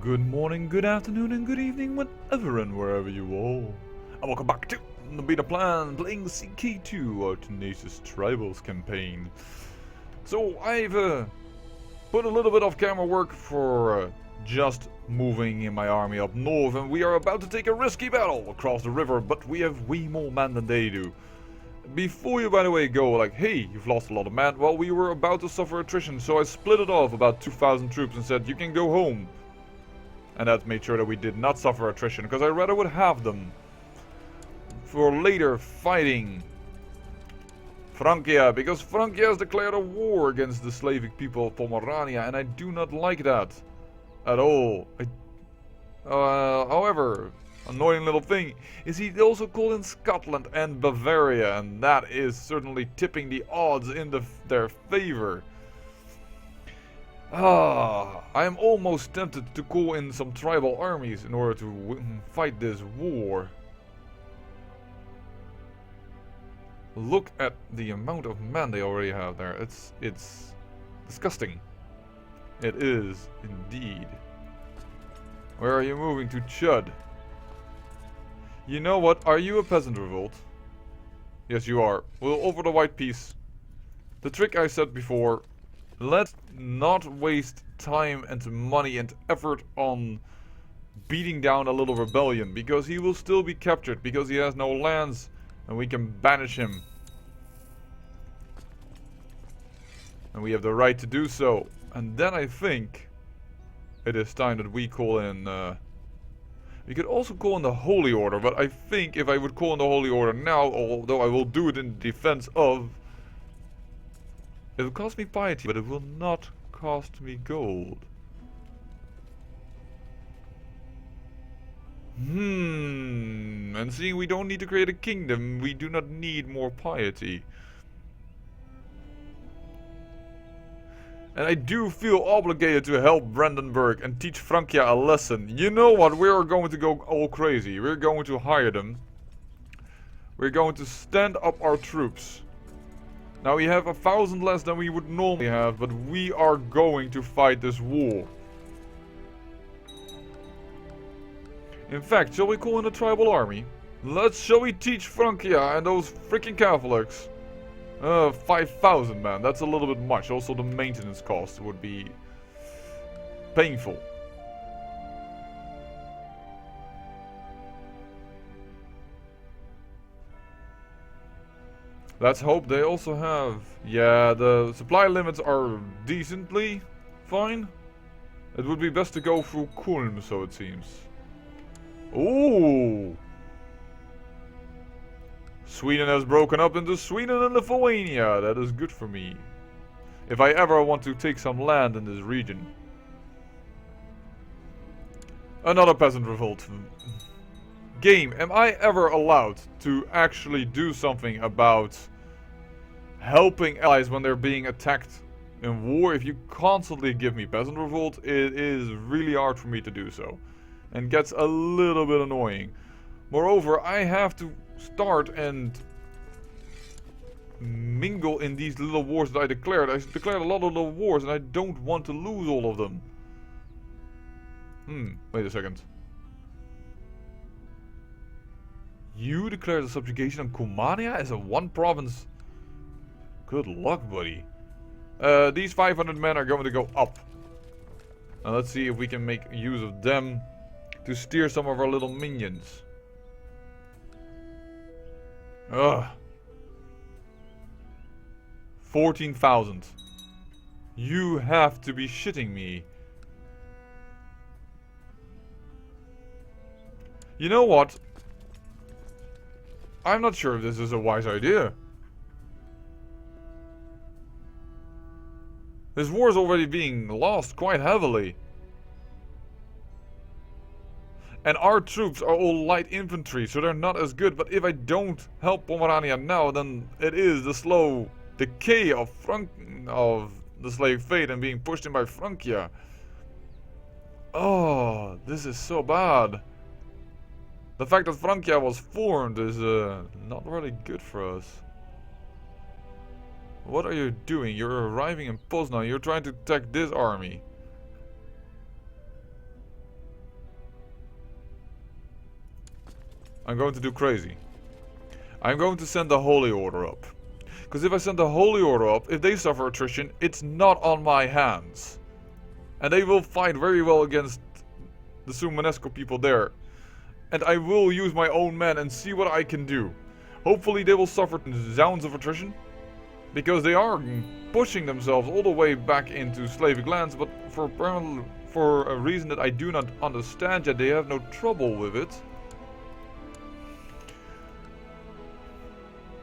Good morning, good afternoon, and good evening, whenever and wherever you are. And welcome back to the Beta Plan, playing CK2, our Tenacious Tribals campaign. So, I've put a little bit of camera work for just moving in my army up north, and we are about to take a risky battle across the river, but we have way more men than they do. Before you, by the way, go like, hey, you've lost a lot of men, well, we were about to suffer attrition, so I split it off about 2,000 troops and said, you can go home. And that made sure that we did not suffer attrition, because I rather would have them for later fighting Francia, because Francia has declared a war against the Slavic people of Pomerania, and I do not like that at all. However, annoying little thing is he also called in Scotland and Bavaria, and that is certainly tipping the odds in their favor. I am almost tempted to call in some tribal armies in order to fight this war. Look at the amount of men they already have there. It's disgusting. It is indeed. Where are you moving to, Chud? You know what? Are you a peasant revolt? Yes, you are. We'll offer the white peace. The trick I said before. Let's not waste time and money and effort on beating down a little rebellion, because he will still be captured because he has no lands and we can banish him. And we have the right to do so. And then I think it is time that we call in... we could also call in the Holy Order, but I think if I would call in the Holy Order now, although I will do it in defense of... it will cost me piety, but it will not cost me gold. And seeing we don't need to create a kingdom, we do not need more piety. And I do feel obligated to help Brandenburg and teach Francia a lesson. You know what? We are going to go all crazy. We're going to hire them. We're going to stand up our troops. Now we have 1,000 less than we would normally have, but we are going to fight this war. In fact, shall we call in a tribal army? Shall we teach Francia and those freaking Catholics? 5,000, man, that's a little bit much. Also the maintenance cost would be painful. Let's hope they also have... yeah, the supply limits are decently fine. It would be best to go through Kulm, so it seems. Ooh! Sweden has broken up into Sweden and Lithuania. That is good for me. If I ever want to take some land in this region. Another peasant revolt. Game, am I ever allowed to actually do something about helping allies when they're being attacked in war? If you constantly give me peasant revolt, it is really hard for me to do so. And gets a little bit annoying. Moreover, I have to start and mingle in these little wars that I declared. I declared a lot of little wars and I don't want to lose all of them. Wait a second. You declared a subjugation on Kumania as a one province. Good luck, buddy. These 500 men are going to go up. Now let's see if we can make use of them to steer some of our little minions. Ugh. 14,000. You have to be shitting me. You know what? I'm not sure if this is a wise idea. This war is already being lost quite heavily. And our troops are all light infantry, so they're not as good. But if I don't help Pomerania now, then it is the slow decay of the slave fate and being pushed in by Francia. Oh, this is so bad. The fact that Francia was formed is not really good for us. What are you doing? You're arriving in Poznan. You're trying to attack this army. I'm going to do crazy. I'm going to send the Holy Order up. Because if I send the Holy Order up, if they suffer attrition, it's not on my hands. And they will fight very well against the Sumanesco people there. And I will use my own men and see what I can do. Hopefully they will suffer sounds of attrition. Because they are pushing themselves all the way back into Slavic lands. But for a reason that I do not understand yet, they have no trouble with it.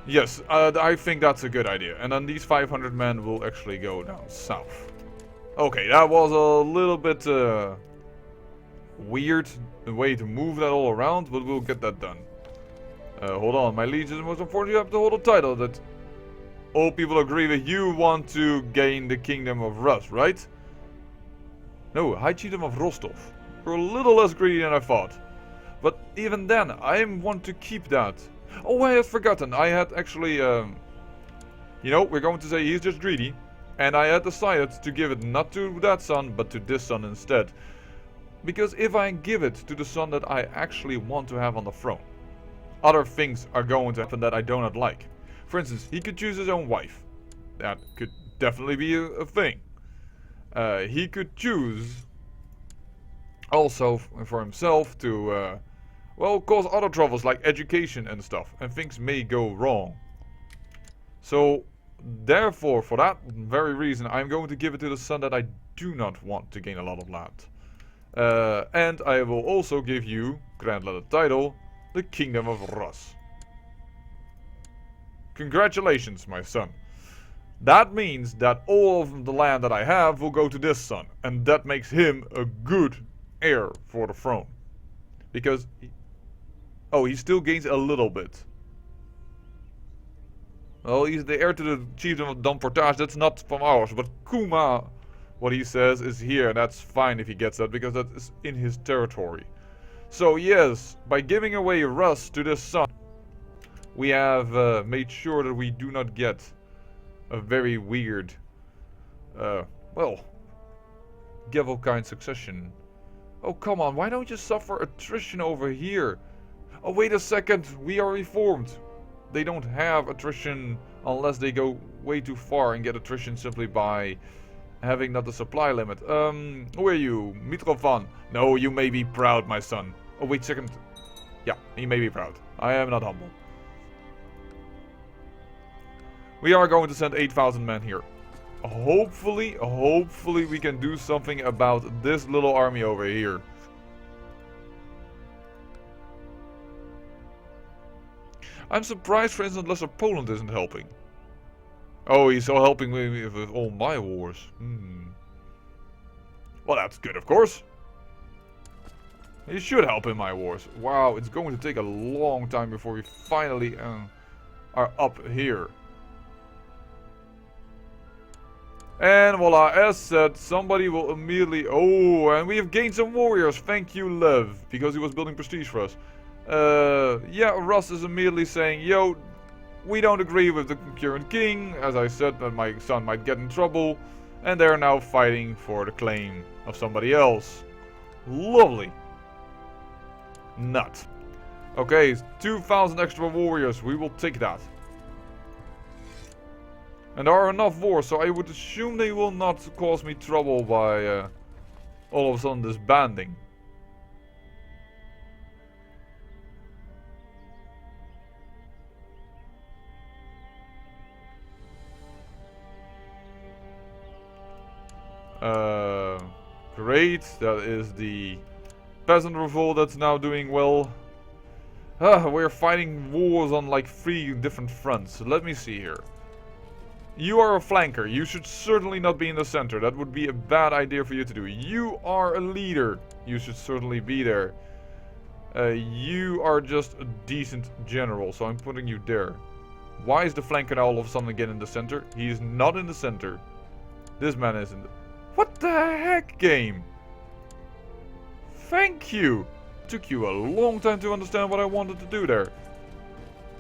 Yes, I think that's a good idea. And then these 500 men will actually go down south. Okay, that was a little bit weird, the way to move that all around, but we'll get that done. Hold on, my liege is most important. You have to hold a title that all people agree with. You want to gain the kingdom of Rus, right? No, High Chiefdom of Rostov. You're a little less greedy than I thought. But even then, I want to keep that. Oh, I had forgotten. I had actually, you know, we're going to say he's just greedy. And I had decided to give it not to that son, but to this son instead. Because if I give it to the son that I actually want to have on the throne, other things are going to happen that I do not like. For instance, he could choose his own wife. That could definitely be a thing. He could choose also for himself to, well, cause other troubles like education and stuff. And things may go wrong. So, therefore, for that very reason, I'm going to give it to the son that I do not want to gain a lot of land. And I will also give you, grand letter title, the Kingdom of Rus. Congratulations, my son. That means that all of the land that I have will go to this son. And that makes him a good heir for the throne. Because, he still gains a little bit. Well, he's the heir to the chiefdom of Dom Portage. That's not from ours. But Kuma, what he says is here. And that's fine if he gets that, because that is in his territory. So yes, by giving away Rus to this son, we have made sure that we do not get a very weird, well, Gavelkind succession. Oh, come on. Why don't you suffer attrition over here? Oh, wait a second. We are reformed. They don't have attrition unless they go way too far and get attrition simply by having not the supply limit. Who are you? Mitrovan. No, you may be proud, my son. Oh, wait a second. Yeah, he may be proud. I am not humble. We are going to send 8,000 men here. Hopefully we can do something about this little army over here. I'm surprised, for instance, Lesser Poland isn't helping. Oh, he's all helping me with all my wars. Well, that's good, of course. He should help in my wars. Wow, it's going to take a long time before we finally are up here. And voila, as said, somebody will immediately... Oh, and we have gained some warriors. Thank you, Lev, because he was building prestige for us. Yeah, Rus is immediately saying, yo, we don't agree with the current king. As I said, that my son might get in trouble. And they're now fighting for the claim of somebody else. Lovely. Nut. Okay, 2,000 extra warriors. We will take that. And there are enough wars, so I would assume they will not cause me trouble by all of a sudden disbanding. Great, that is the peasant revolt that's now doing well. We're fighting wars on like 3 different fronts. Let me see here. You are a flanker. You should certainly not be in the center. That would be a bad idea for you to do. You are a leader. You should certainly be there. You are just a decent general, so I'm putting you there. Why is the flanker now all of a sudden again in the center? He is not in the center. This man is in the... What the heck, game? Thank you. Took you a long time to understand what I wanted to do there.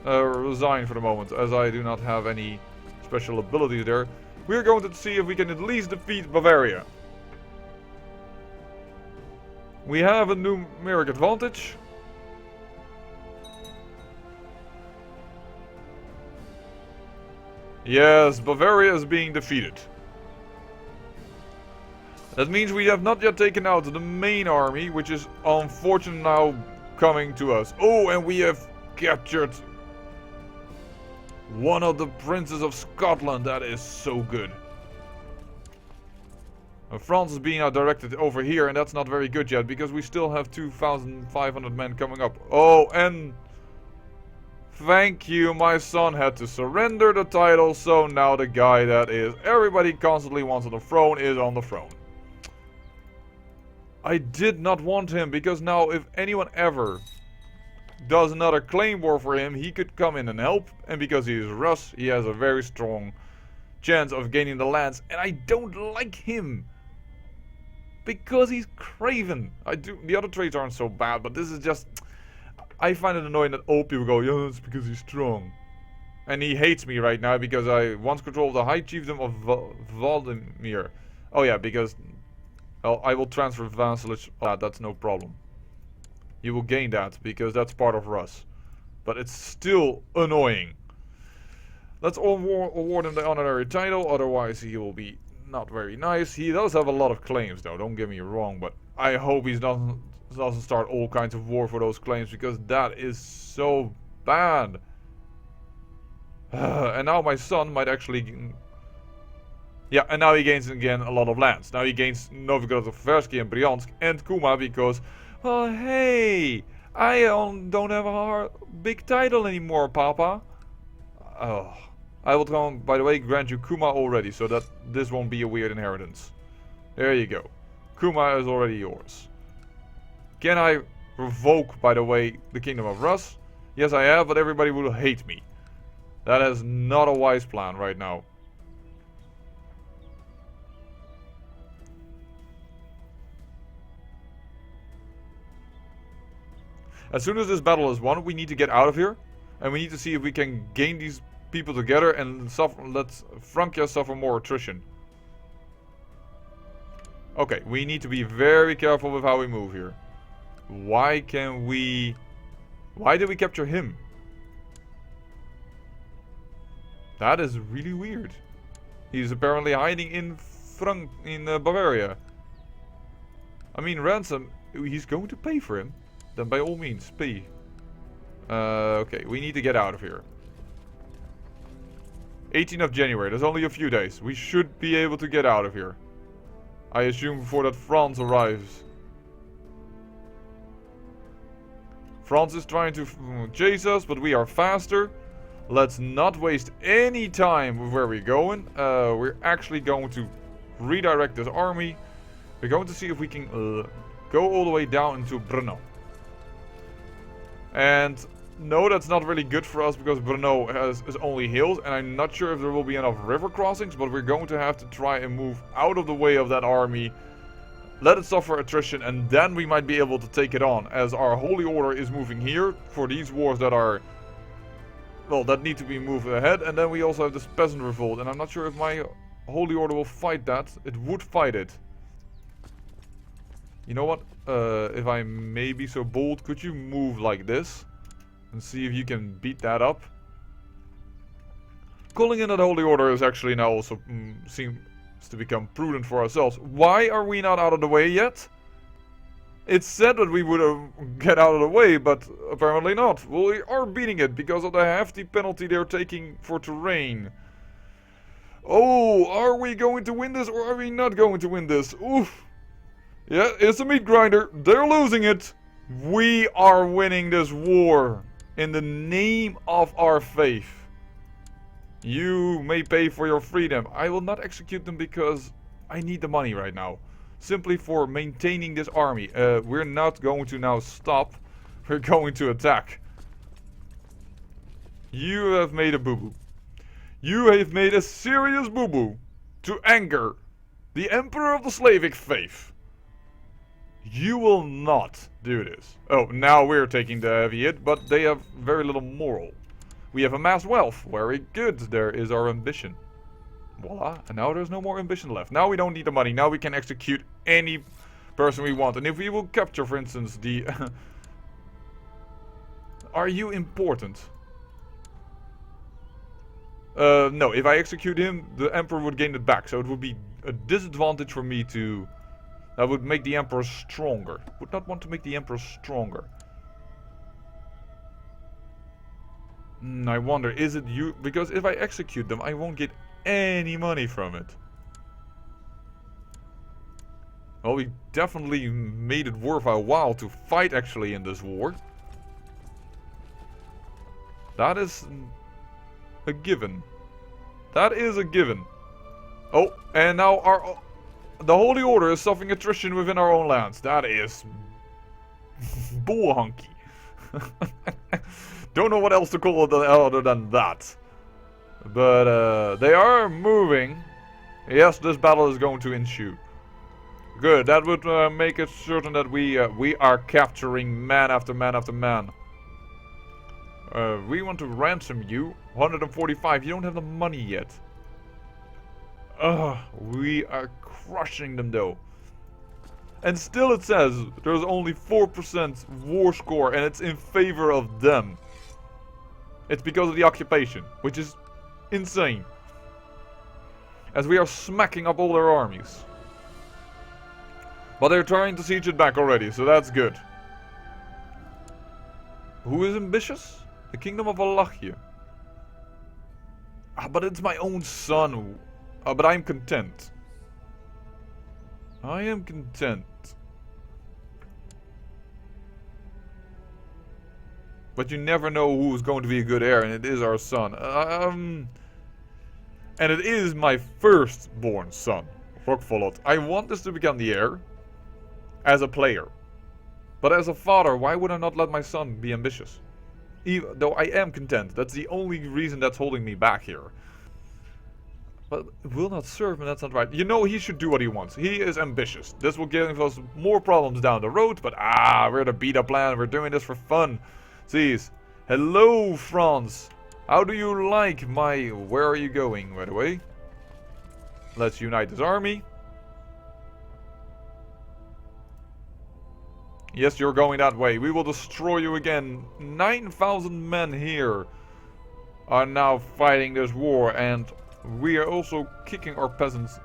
Resign for the moment, as I do not have any special abilities there. We're going to see if we can at least defeat Bavaria. We have a numeric advantage. Yes, Bavaria is being defeated. That means we have not yet taken out the main army, which is unfortunately now coming to us. Oh, and we have captured one of the princes of Scotland. That is so good. France is being now directed over here, and that's not very good yet, because we still have 2,500 men coming up. Oh, and thank you, my son had to surrender the title, so now the guy that is everybody constantly wants on the throne is on the throne. I did not want him, because now if anyone ever does another claim war for him, he could come in and help, and because he is Rus, he has a very strong chance of gaining the lands, and I don't like him. Because he's craven. The other traits aren't so bad, but this is just... I find it annoying that old people go, yeah, it's because he's strong. And he hates me right now because I once controlled the High Chiefdom of Vladimir. Oh yeah, because... Well, I will transfer vassalage. That's no problem. You will gain that, because that's part of Rus. But it's still annoying. Let's award him the honorary title, otherwise he will be not very nice. He does have a lot of claims though, don't get me wrong, but I hope he doesn't start all kinds of war for those claims, because that is so bad. And now my son might actually... Yeah, and now he gains again a lot of lands. Now he gains Novgorod-Tversky and Bryansk and Kuma, because... Oh hey! I don't have a big title anymore, Papa. Oh... I will, by the way, grant you Kuma already, so that this won't be a weird inheritance. There you go. Kuma is already yours. Can I revoke, by the way, the Kingdom of Rus? Yes, I have, but everybody will hate me. That is not a wise plan right now. As soon as this battle is won, we need to get out of here. And we need to see if we can gain these people together and let Francia suffer more attrition. Okay, we need to be very careful with how we move here. Why did we capture him? That is really weird. He's apparently hiding in Bavaria. I mean, ransom, he's going to pay for him. Then by all means, pay. Okay, we need to get out of here. 18th of January, there's only a few days. We should be able to get out of here. I assume before that France arrives. France is trying to chase us, but we are faster. Let's not waste any time with where we're going. We're actually going to redirect this army. We're going to see if we can go all the way down into Brno. And no, that's not really good for us, because Brno is only hills, and I'm not sure if there will be enough river crossings, but we're going to have to try and move out of the way of that army, let it suffer attrition, and then we might be able to take it on, as our Holy Order is moving here for these wars that are, well, that need to be moved ahead. And then we also have this peasant revolt, and I'm not sure if my Holy Order will fight that. It would fight it. You know what, if I may be so bold, could you move like this? And see if you can beat that up. Calling in that Holy Order is actually now also seems to become prudent for ourselves. Why are we not out of the way yet? It's said that we would get out of the way, but apparently not. Well, we are beating it because of the hefty penalty they're taking for terrain. Oh, are we going to win this or are we not going to win this? Oof. Yeah, it's a meat grinder. They're losing it. We are winning this war. In the name of our faith. You may pay for your freedom. I will not execute them because I need the money right now. Simply for maintaining this army. We're not going to now stop. We're going to attack. You have made a boo-boo. You have made a serious boo-boo. To anger the Emperor of the Slavic faith. You will not do this. Oh, now we're taking the heavy hit, but they have very little moral. We have amassed wealth. Very good. There is our ambition. Voila. And now there's no more ambition left. Now we don't need the money. Now we can execute any person we want. And if we will capture, for instance, the... Are you important? No, if I execute him, the Emperor would gain it back. So it would be a disadvantage for me to... That would make the Emperor stronger. Would not want to make the Emperor stronger. I wonder, is it you? Because if I execute them, I won't get any money from it. Well, we definitely made it worth our while to fight actually in this war. That is a given. That is a given. Oh, and now the Holy Order is suffering attrition within our own lands. That is bullhunky. Don't know what else to call it other than that. But they are moving. Yes, this battle is going to ensue. Good, that would make it certain that we are capturing man after man after man. We want to ransom you. 145, you don't have the money yet. We are crushing them though. And still it says there's only 4% war score and it's in favor of them. It's because of the occupation, which is insane. As we are smacking up all their armies. But they're trying to siege it back already, so that's good. Who is ambitious? The Kingdom of Wallachia. But it's my own son. But I'm content. I am content. But you never know who's going to be a good heir, and it is our son. And it is my firstborn son, Rockfolot. I want this to become the heir. As a player. But as a father, why would I not let my son be ambitious? Even though I am content. That's the only reason that's holding me back here. But it will not serve, and that's not right. You know, he should do what he wants. He is ambitious. This will give us more problems down the road, but we're the beta plan. We're doing this for fun. Jeez. Hello, France. How do you like my... Where are you going, by the way? Let's unite this army. Yes, you're going that way. We will destroy you again. 9,000 men here are now fighting this war, and we are also kicking our peasants,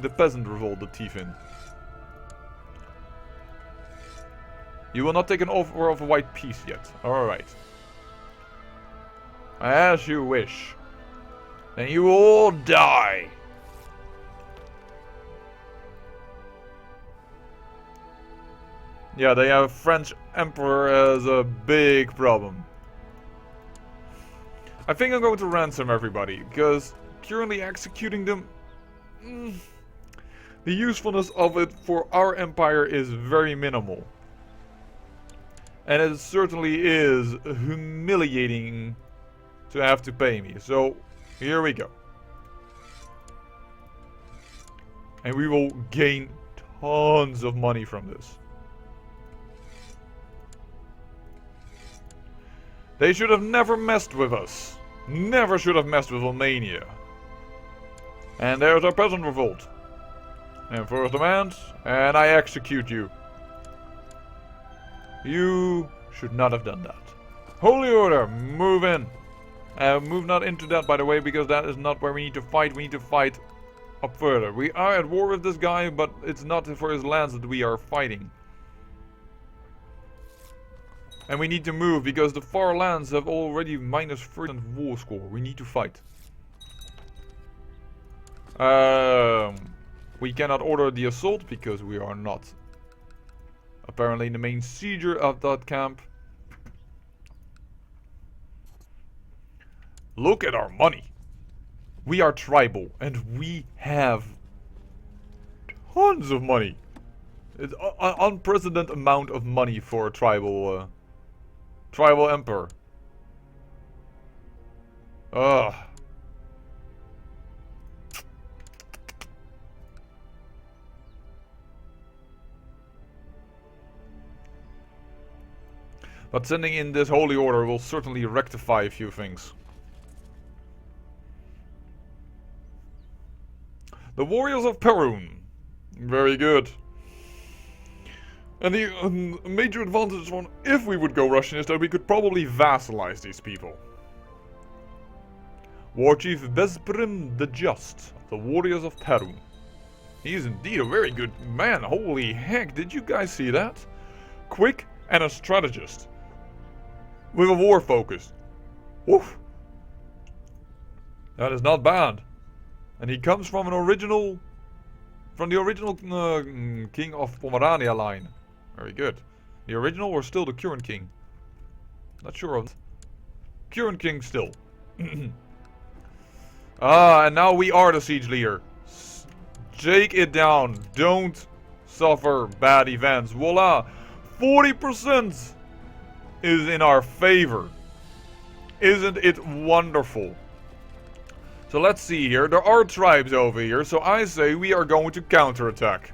the peasant revolt, the teeth in. You will not take an offer of a white peace yet. Alright. As you wish. Then you will all die. Yeah, they have French Emperor as a big problem. I think I'm going to ransom everybody, because currently executing them... the usefulness of it for our empire is very minimal. And it certainly is humiliating to have to pay me. So, here we go. And we will gain tons of money from this. They should have never messed with us. Never should have messed with Romania. And there's our peasant revolt. And first demand, and I execute you. You should not have done that. Holy Order, move in. Move not into that, by the way, because that is not where we need to fight. We need to fight up further. We are at war with this guy, but it's not for his lands that we are fighting. And we need to move, because the far lands have already minus 30% war score. We need to fight. We cannot order the assault, because we are not apparently the main sieger of that camp. Look at our money. We are tribal, and we have tons of money. It's an unprecedented amount of money for a tribal emperor. Ugh. But sending in this holy order will certainly rectify a few things. The warriors of Perun. Very good. And the major advantage one, if we would go Russian, is that we could probably vassalize these people. War Chief Bezprim the Just of the Warriors of Peru. He is indeed a very good man. Holy heck, did you guys see that? Quick and a strategist. With a war focus. Woof. That is not bad. And he comes from the original king of Pomerania line. Very good. The original or still the current king? Not sure of it. Current king still. And now we are the siege leader. Take it down. Don't suffer bad events. Voila. 40% is in our favor. Isn't it wonderful? So let's see here. There are tribes over here. So I say we are going to counterattack.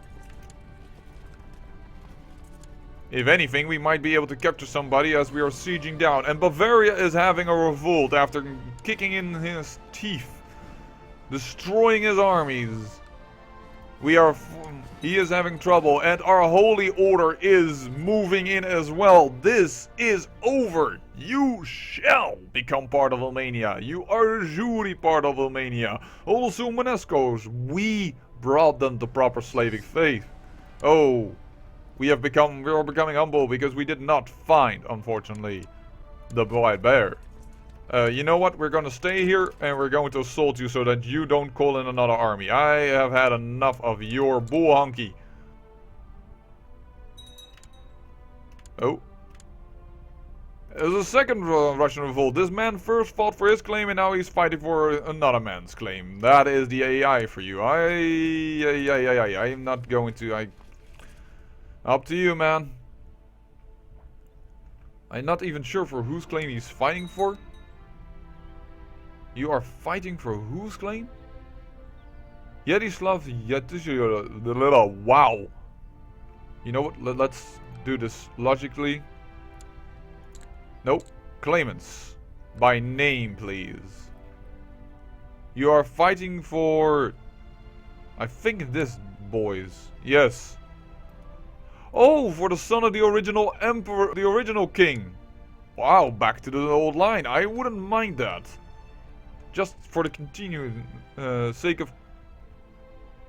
If anything, we might be able to capture somebody as we are sieging down. And Bavaria is having a revolt after kicking in his teeth. Destroying his armies. He is having trouble, and our holy order is moving in as well. This is over. You shall become part of Romania. You are a jury part of Romania. Also Monescos. We brought them the proper Slavic faith. Oh, we are becoming humble because we did not find, unfortunately, the white bear. You know what? We're gonna stay here and we're going to assault you so that you don't call in another army. I have had enough of your bull honky. Oh. There's a second Russian revolt. This man first fought for his claim and now he's fighting for another man's claim. That is the AI for you. I'm not going to... Up to you, man. I'm not even sure for whose claim he's fighting for. You are fighting for whose claim? Yetislav Yetislav. Wow. You know what? Let's do this logically. Nope. Claimants. By name, please. You are fighting for... I think this, boys. Yes. Oh, for the son of the original emperor, the original king. Wow, back to the old line. I wouldn't mind that. Just for the sake of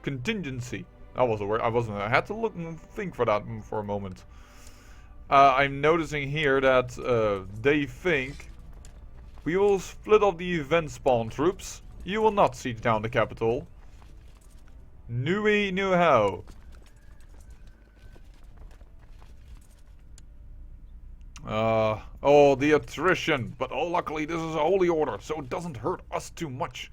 contingency. That was a word. I had to look and think for that for a moment. I'm noticing here that they think we will split off the event spawn troops. You will not siege down the capital. Nui knew how. Oh, the attrition. But oh, luckily this is a holy order, so it doesn't hurt us too much.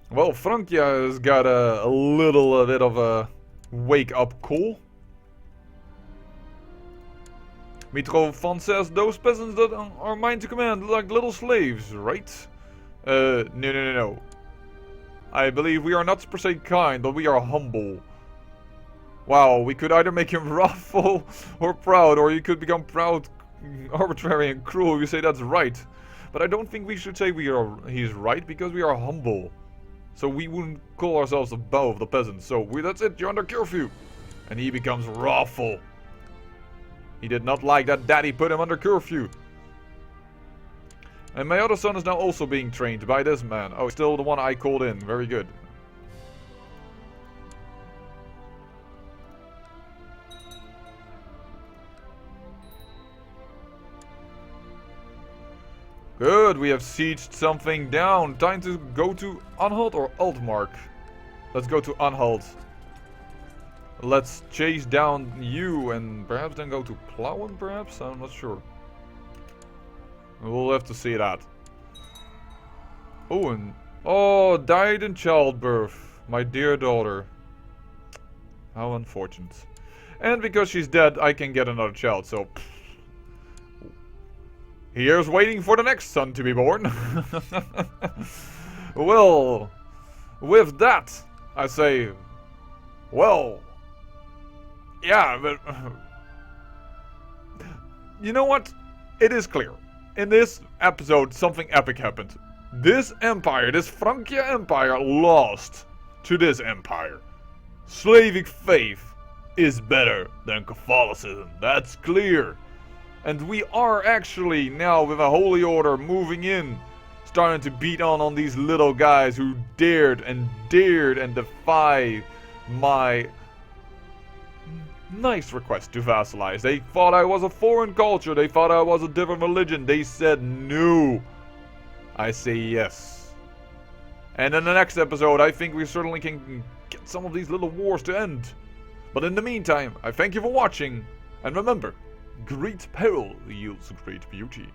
Well, Francia has got a little bit of a wake-up call. Mitro says, those peasants that are mine to command like little slaves, right? No. I believe we are not per se kind, but we are humble. Wow, we could either make him wrathful or proud, or you could become proud, arbitrary and cruel if you say that's right. But I don't think we should say he's right, because we are humble. So we wouldn't call ourselves above the peasants. So that's it, you're under curfew. And he becomes wrathful. He did not like that daddy put him under curfew. And my other son is now also being trained by this man. Oh, still the one I called in. Very good. Good, we have sieged something down. Time to go to Anhalt or Altmark. Let's go to Anhalt. Let's chase down you and perhaps then go to Plauen, perhaps? I'm not sure. We'll have to see that. Oh, died in childbirth. My dear daughter. How unfortunate. And because she's dead, I can get another child, so... Here's waiting for the next son to be born. Well, with that, I say... Well... Yeah, but... You know what? It is clear. In this episode, something epic happened. This empire, this Francia empire, lost to this empire. Slavic faith is better than Catholicism. That's clear. And we are actually now with a holy order moving in, starting to beat on these little guys who dared and defy my nice request to vassalize. They thought I was a foreign culture. They thought I was a different religion. They said no. I say yes. And in the next episode, I think we certainly can get some of these little wars to end. But in the meantime, I thank you for watching. And remember, great peril yields great beauty.